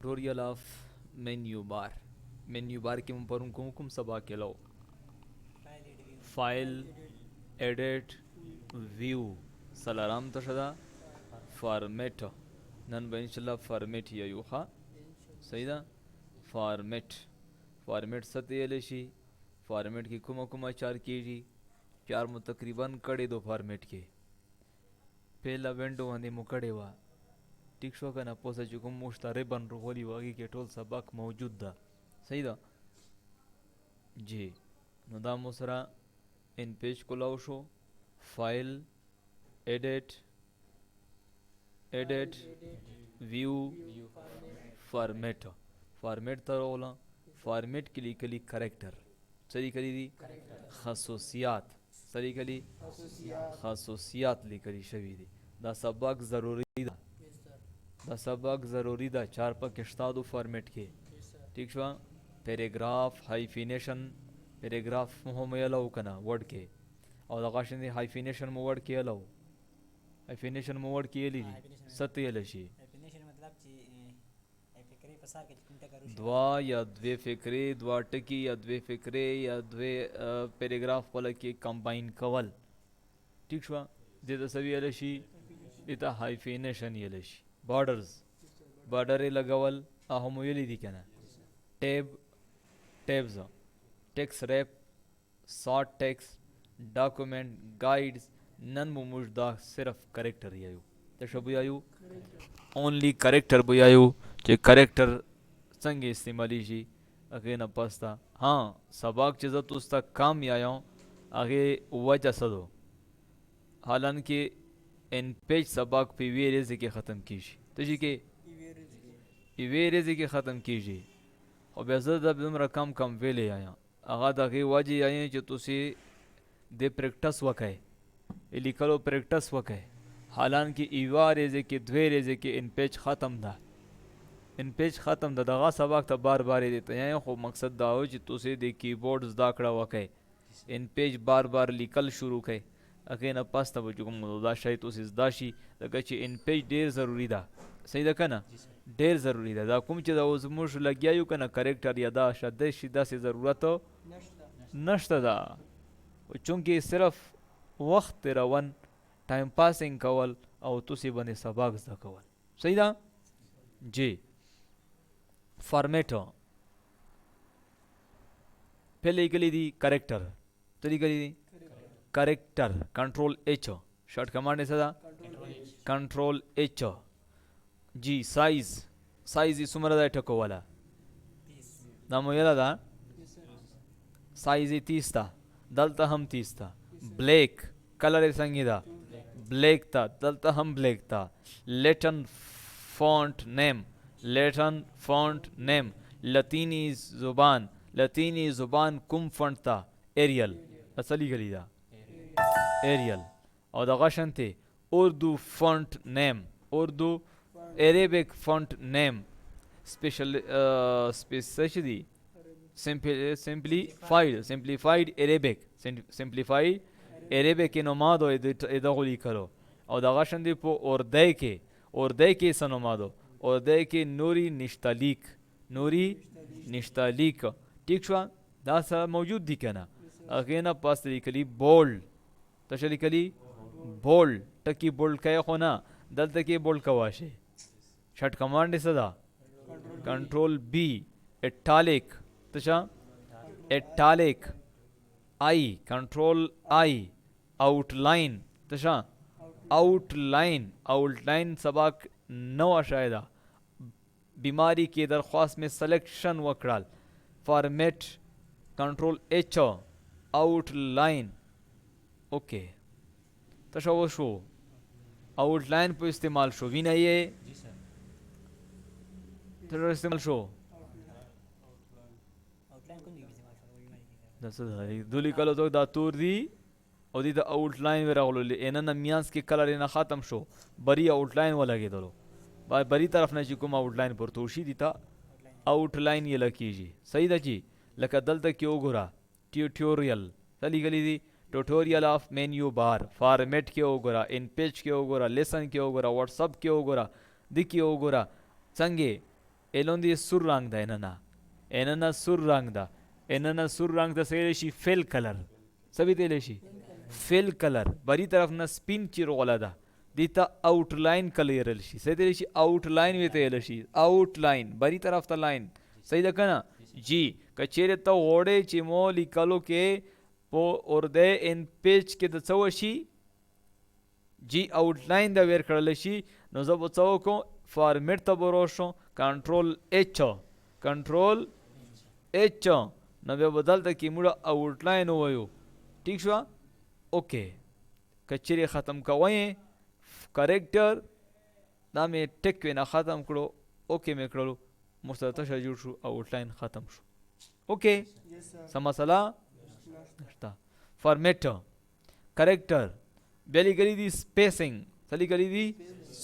Tutorial of menu bar. Menu bar के ऊपर उनको हुकुम सबा के लो फाइल एडिट व्यू सलाराम तशदा फॉर्मेट नन इंशाल्लाह फॉर्मेट या यूखा सही दा फॉर्मेट फॉर्मेट सतयलशी फॉर्मेट की कुमा चार कीजी चार मु तकरीबन कड़े दो फॉर्मेट के पहला विंडो वंदे मुकड़े हुआ टिक शो का ना पोसा चुकुम मुश्ता रिबन रोली वागी के टोल सबक मौजूद दा सही दा जी नदा मुसरा इन पेज को लाओ show file edit edit view format format तरोला फॉर्मेट के लिए कली करेक्टर सरी कली दी खसूसियात सरी कली खसूसियात ली कली शवी दी दा सबक ज़रूरी दा दा सबक ज़रूरी दा चार पक इश्तादु फॉर्मेट के ठीक शवा पैराग्राफ हाइफिनेशन पैराग्राफ हम अलाउ कना वर्ड के और दगाशन हाइफिनेशन में वर्ड के अलाउ हाइफिनेशन में वर्ड के ली सत्य लशी द्वा या द्वे फिक्रे द्वा टकी या द्वे फिक्रे या द्वे पैराग्राफ पल के कंबाइन कवल ठीक शवा दे सभी अलशी इता हाइफिनेशन यलशी बॉर्डर्स बॉर्डर लगावल हम यली दी क्या tab tabs text wrap short text document guides नन मुमुजदा सिर्फ करेक्टर यायु तशबु यायु ओनली करेक्टर बुयायु जे करेक्टर संगे इस्तेमाली जी अगे न पस्ता हाँ सबक चीज़ तो उसका काम यायों आगे वजह सदो हालांकि इन पेज सबक पे वे रेज़े के ख़त्म कीजिए तो जी के वे रेज़े के ख़त्म कीजिए और बेज़द अब तुम रकम कम वे ले आया आगा दागे वाजी आए जो तुसी दे प्रैक्टिस वक़े इली करो प्रैक्टिस वक़े हालांकि इवा रेज़े के द्वे रेज़े के इन पेज ख़त्म दा इन पेज ख़त्म दा दगा सबक तो बार बार देते हैं खो मकसद दाओ जो तुसी दे कीबोर्ड दाकड़ा वक़े इन पेज बार बार लिकल शुरू के अगे न पास तब जो मुदा शायद तो दाशी दगची इन पेज ढेर ज़रूरी दा सही दा कना ढेर ज़रूरी दा कुम चीज़ उस मुश लगिया यू कना करेक्टर या दा शदे शिदा से ज़रूरत हो नश्ता दा चूँकि सिर्फ वक्त रवन टाइम पासिंग कवल और तुसी बने सबक दा कवल सही दा जी फॉर्मेट पहले इकली दी करेक्टर तरीके दी character control H short command है सदा कंट्रोल एच जी साइज साइज सुमरदा ठको वाला नाम यादा दा साइज 30 था दलता हम 30 था ब्लैक कलर संगीता ब्लैक था दलता हम ब्लैक था लेटन फॉन्ट नेम लतीनी जुबान कुम फॉन्ट था एरियल असली गली था एरियल और दगाशन थे Urdu font name Urdu Arabic font name special specially simplified Arabic के नोमादो इदगुली करो और दगाशन थे पो और दे के सनोमादो और दे के नूरी निश्तालीक ठीक शवा दासा मौजूद दी क्या ना अगेना पास तरीकली बोल्ड तशरीकली बोल्ड टकी बोल्ड का होना दल तक बोल्ड का वाशे शट कमांड सदा कंट्रोल बी इटालिक तशा इटालिक आई कंट्रोल आई आउटलाइन तशा आउटलाइन सबक नवा शायदा बीमारी की दरख्वास्त में सिलेक्शन वक्राल format control H outline okay तशो शो आउटलाइन पर इस्तेमाल शो भी नहीं है तो इस्तेमाल शो दुली कलो तो दातूर दी और दी आउटलाइन वे रागलो ले एना नमियांस के कलर एना ख़त्म शो बरी आउटलाइन वाला के दलो बरी तरफ ना चिकुम आउटलाइन पर तोशी दी था आउटलाइन ये लकी जी सही दा जी लका दल तक क्यों गुरा ट्यूटोरियल चली गली दी tutorial of menu bar format के ओगोरा इन पेज के ओगोरा लेसन के ओगोरा व्हाट्सअप के ओगोरा दिखी ओगोरा संगे الاندی سور رنگ ده اننا سور رنگ ده اننا سور رنگ ته سویل شي فیل کلر سبي تیل شي فیل کلر بری طرف نه سپین چیرغله ده دیتا آوٹ لاین کلیر شي سې تیل شي آوٹ لاین وی تیل شي آوٹ لاین بری طرف ته لاین صحیح ده کنه جی کچېره ته وړې چې مو لیکلو کې په اورده ان پیج کې د څو شي جی آوٹ لاین دا ویر کړل شي نو زه به څه وکړم فارمیټ ته به راشم کنټرول ایچ نو بیا به دلته کې موږ آوٹ لاین ووایو ٹھیک شو اوکې کچېرې ختم کوئ کریکټر دا مې ټک وینا ختم کړو اوکې مې کړلو مستطیل جوړ شو آوٹ لاین ختم شو اوکې څه مسله نشته فارمیټ کریکټر بیا لیکلی دي سپیسنګ څه لیکلی دي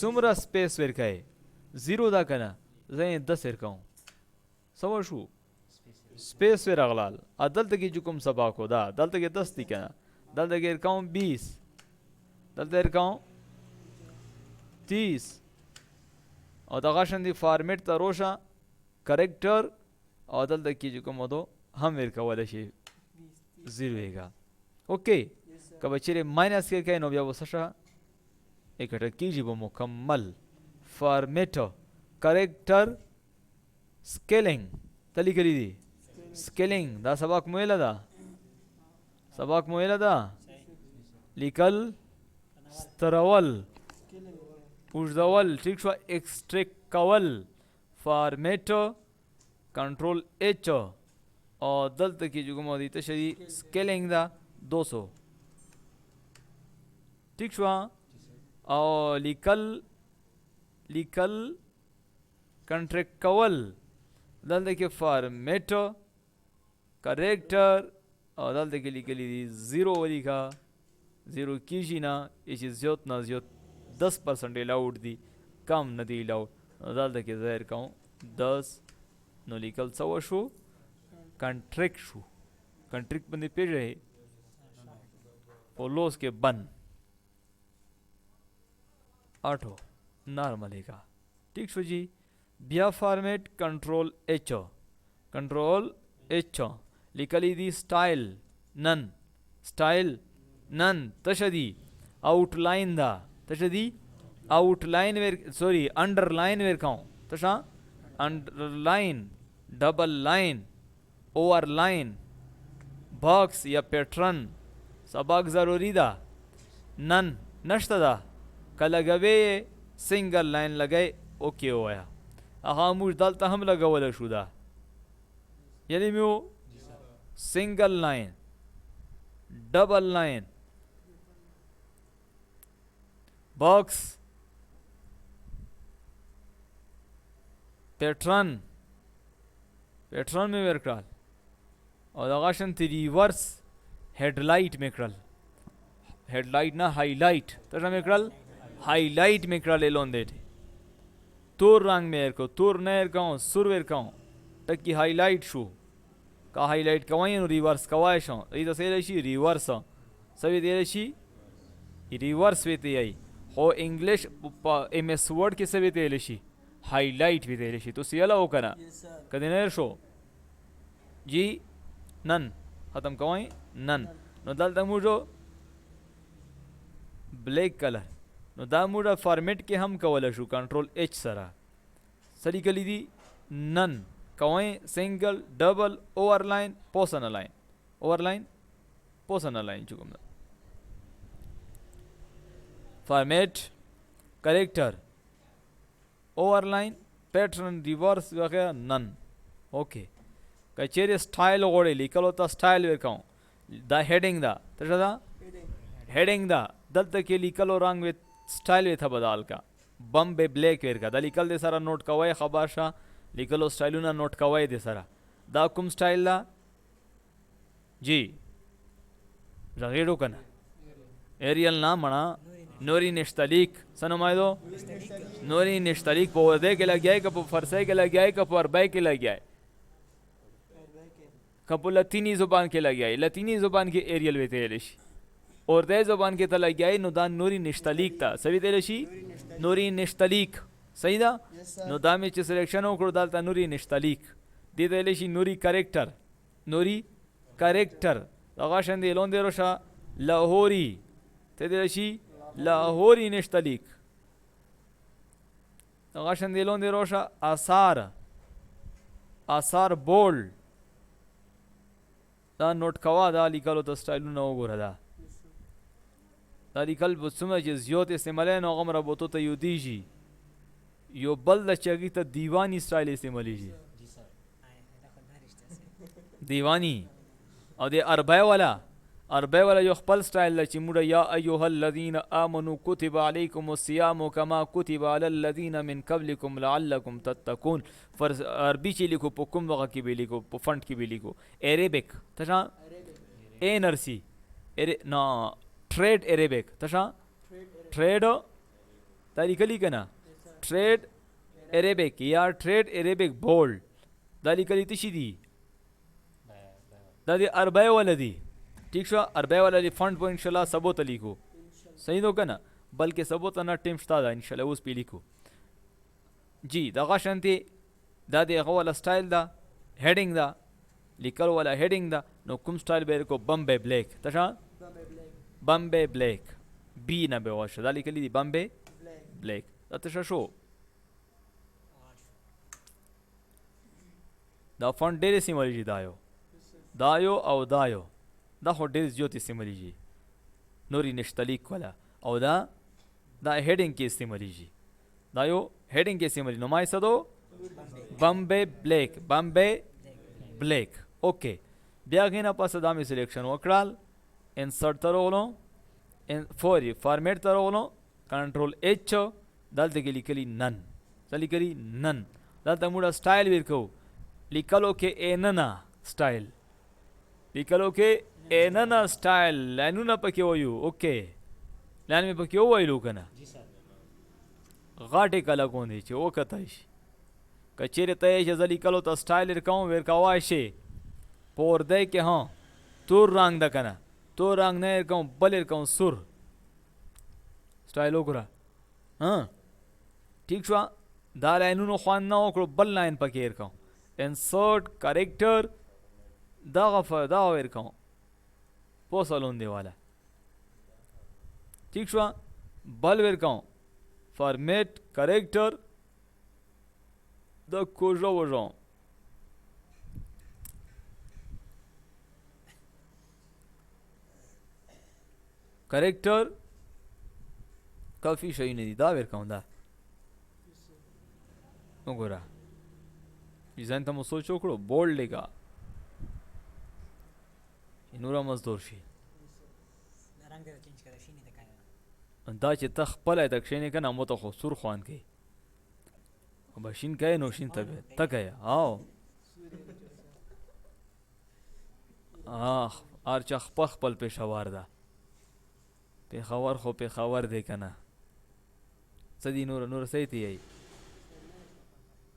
څومره سپیس ورکوئ 0 دا که نه زه یې 10 ورکوم څه وشو سپیس ورغلل دلته کې چې کوم سباق و دا دلته کې 10 دي که نه دلته کې ورکوم 20 دلته ورکوم 30 او دغه شان دي فارمیټ ته روشه کریکټر او دلته کې چې کوم دو هم ورکولی شي 0 ویګه اوکې که به چیرې ماینس کې کوي نو بیا به څه شه اکټه کېږي به مکمل فارمیټ کریکټر سکیلنګ ته لیکلي دي سکیلنګ دا سبق مو ویله ده لیکل سترول اوږدول ټیک شوه ایکسټریک کول فارمیټ کنټرول ایچ او دلته کې چې کومه دي تشه دي سکیلنګ ده 200 ٹھیک شو او لیکل کنټریکټ کول دلته کې فارمیټ کریکټر او دلته کې لیکلی دي 0 ولیکه 0 کیږي نه چې زیات نه زیات 10% الاؤډ دي کم نه دي الاؤډ نو دلته کې ظاهر کوم 10 نو لیکل څه وشو کنټریکټ شو کنټریکټ باندې پیژنئ په لوس کې بند 8 نارملی کا ٹھیک شو جی بیا فارمیٹ کنٹرول ایچ لیکلی دی سٹائل نن تشدی آوٹ لائن دا تشدی آوٹ لائن ویر سوری انڈر لائن ویر کھاؤں تشا انڈر لائن ڈبل لائن اوور لائن باکس یا پیٹرن سباق ضروری دا نن نشتا دا که لګوي سنگل لاین لګئ اوکې ووایه هغه موږ دلته هم لګولی شو دا یعنی مې سنگل لاین ډبل لاین باکس پیټرن مې ورکړل او دغه شانتې ریورس هیډ لایټ مې کړل هیډ لایټ نه هائی لایټ څه مې کړل हाईलाइट में करा ले लोन देते तोर रंग में को तोर नहर कहूँ सुर वेर कहूँ तक की हाईलाइट शू का हाईलाइट कवाई रिवर्स कवाए शो ये तो सही शी रिवर्स सभी दे शी रिवर्स वेते आई हो इंग्लिश एमएस वर्ड के सभी दे शी हाईलाइट भी दे शी तो सियाला हो करना कदे नहर शो जी नन खत्म कवाई नन नो दल तमुजो ब्लैक कलर نو دا موږ فارمیټ کې هم کولی شو کنټرول ایچ سره سړي کلی دي نن کوئ سنگل ډبل اوور لاین پوسن لاین اوور لاین پوسن لاین چې کوم ده فارمیټ کریکټر اوور لاین پیټرن ریورس وغیرہ نن اوکې که چیرې سټایل غواړئ لیکلو ته سټایل ورکوم دا هیډینګ ده څه ده هیډینګ ده دلته کې لیکلو رنګ ویت سٹائل ویتھا بدال کا بم بے بلیک ویر کا دا لیکل دے سارا نوٹ کوای خبر شا لیکلو سٹائلونا نوٹ کوای دے سارا دا کوم سٹائل دا جی رغیرو کنا ایریل نام منا نوری نشتلیک سنمائی دو نوری نشتلیک پا وردے کے لگ جائے کپو فرسے کے لگ جائے کپو اربائی کے لگ جائے کپو لطینی زبان کے لگ جائے لطینی زبان کے ایریل ویتے ایلش اردو زبان کې ته لګیای نو دا نوري نشتلیک ته سوي دی شي نوري نشتلیک صحیح ده نو دا مې چې سلیکشن وکړو دلته نوري نشتلیک دې ته ویلی شي نوري کریکټر نوري کریکټر دغه شان دی لاندې راشه لاهوري ته دې شي لاهوري نشتلیک دغه شان دی لاندې راشه آثار بولډ دا نوٹ کوا دا لیکلو ته سټایلونه وګوره دا لیکل به څومره چې زیات استعمالی نو هغومره به تو ته یودېږي یو بل د چې هغې ته دیواني سټایل استعمالیږي دیوانی او د عربی والا یو خپل سټایل ده چې موږ یا ایها الذین آمنوا کتب علیکم الصیام کما کتب علی الذین من قبلکم لعلکم تتقون فرض عربي چې لیکو په کوم وغه کې به لیکو په فنټ کې به لیکو عربیک تشا انرسی نا ټریډ عربیک تشا ټریډ دا لیکلی کنه ټریډ عربیک یا ټریډ عربیک بولډ دا لیکلی تشي دي دا دی عربی والا دی ٹھیک شو عربی والا دی فنٹ په انشاءالله سبو ته لیکو صحیح نو کنه بلکې سبو ته نه ټیم شته دا انشاءالله اوس پې لیکو جی دغه شانتې دا د هغه والا سټایل ده هیډینګ ده لیکل والا هیډینګ ده نو کوم سټایل به یې کو بمبے بلیک تشا بمبے بلیک بی نه به واشه دا لیکلی دی بمبے بلیک دا تشا شو دا فونټ ډېر استعمالیږي دایو او دایو دا خو ډېر زیات استعمالیږي نوري نشتلیک والا او دا هیډینګ کې استعمالیږي دا یو هیډینګ کې استعمالی نو ما یې څه دو بمبے بلیک اوکې بیا هغې نه پسه دا مې سلیکشن وکړل انسرټ ته راغلو فارمیټ ته راغلو کنټرول ایچ دلته کې لیکلي نن څه لیکلي نن دلته موږ سټایل ورکو لیکلو کې ایننا سټایل لیکلو کې ایننا سټایل لاینونه پکې وایو اوکې لاین مې پکې وویلو که نه غاټې کله کوندې چې وکتی شي که چیرې ته یې چې زه لیکلو ته سټایل ورکوم ورکوای شي په اردی کې ها تور رنګ ده که نه تور رنګ نه ورکوم بل ورکوم سور سټایل وګوره ٹھیک شوه دا لاینونو خوند نه وکړو بل لاین پکې ورکوم انسرټ کریکټر دغه ورکوم پوسلون دی والا ٹھیک شوه بل ورکوم فارمیٹ کریکٹر دا کوژا وژا کریکٹر کافی شي نه دي دا ورکوم دا وګوره ځان ته مو سوچ وکړو بولډ لیکا نورا مزدور شي دا چې ته خپله یې ته کښېنې که نه مو ته خو سور خوند کوي خو به شین کوې نو شین ته کوې او هر چا خپل پېښور ده پېښور خو پېښور دی که نه څه دي نور څه یې ته یی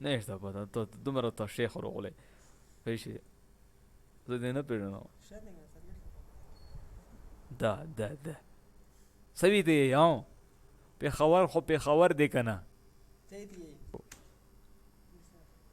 نه شته پته ته دومره ته شیخ راغلی پوه شې زه دې نه پېژنم دا سوي ته یې پېښور خو پېښور دی که نه